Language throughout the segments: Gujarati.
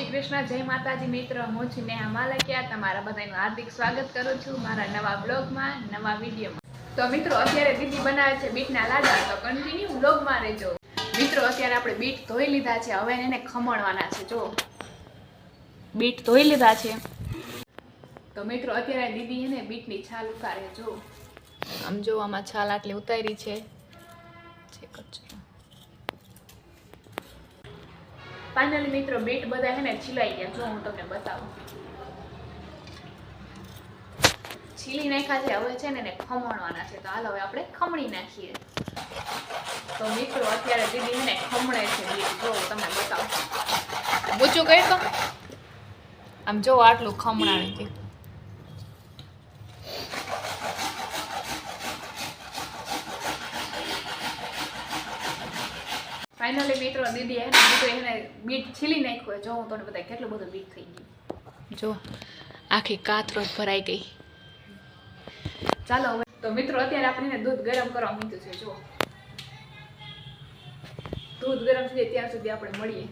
શ્રી કૃષ્ણ, જય માતાજી મિત્ર, હું છું નેહા માલકિયા. તમારા બધાનું હાર્દિક સ્વાગત કરું છું મારા નવા બ્લોગમાં, નવા વિડીયોમાં. તો મિત્રો અત્યારે દીદી બનાવે છે બીટના લાડવા, તો કન્ટિન્યુ બ્લોગમાં રહેજો. મિત્રો અત્યારે આપણે બીટ ધોઈ લીધા છે, હવે એને ખમણવાના છે. જો બીટ ધોઈ લીધા છે. તો મિત્રો અત્યારે દીદી એને બીટની છાલ ઉતારે. જો આમ જો, આમાં છાલ આટલી ઉતારી છે. ફાઇનલી મિત્રો બીટ બધા હે ને છીલાઈ ગયા. જો હું તમને બતાવું, છીલી નાખ્યા છે. હવે છે ને એને ખમણવાના છે. તો હાલ હવે આપણે ખમણી નાખીએ. તો મિત્રો અત્યારે દીદી હે ને ખમણે છે બીટ. જો તમને બતાવું, ઊંચું કરી તો આમ જો આટલું ખમણાણી હતી. ફાઇનલી મિત્રો દીદી એને બીટ છીલી નાખ્યો. જો હું તમને બતાવી કેટલું બધું બીટ થઈ ગયું. જો આખી કાથરો ભરાઈ ગઈ. ચાલો હવે તો મિત્રો અત્યારે આપણે દૂધ ગરમ કરવા મૂક્યું છે. જો દૂધ ગરમ થઈ જાય ત્યાં સુધી આપણે મળીએ.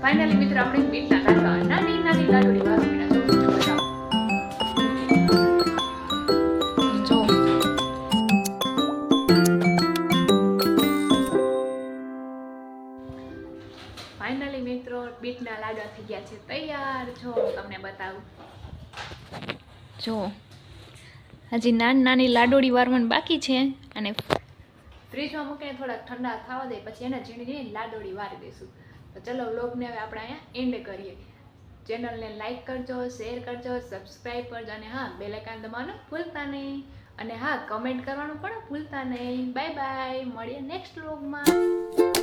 ફાઇનલી મિત્રો આપણે બીટના લાડવા નાની નાની લાડુડી વાળવાના. જો ફાઇનલી મિત્રો બીટના લાડવા થઈ ગયા છે તૈયાર. જો તમને બતાવું, જો હજી નાની નાની લાડોડી વારવાની બાકી છે. અને ફ્રીજમાં મૂકીને થોડાક ઠંડા થવા દે, પછી એને ઝીણી ઝીણી લાડોડી વારી દઈશું. તો ચલો વ્લોગને હવે આપણે અહીંયા એન્ડ કરીએ. ચેનલને લાઈક કરજો, શેર કરજો, સબસ્ક્રાઈબ કરજો, અને હા બેલ આઇકન દબાવવાનું ભૂલતા નહીં. અને હા કમેન્ટ કરવાનું પણ ભૂલતા નહીં. બાય બાય, મળીએ નેક્સ્ટ વ્લોગમાં.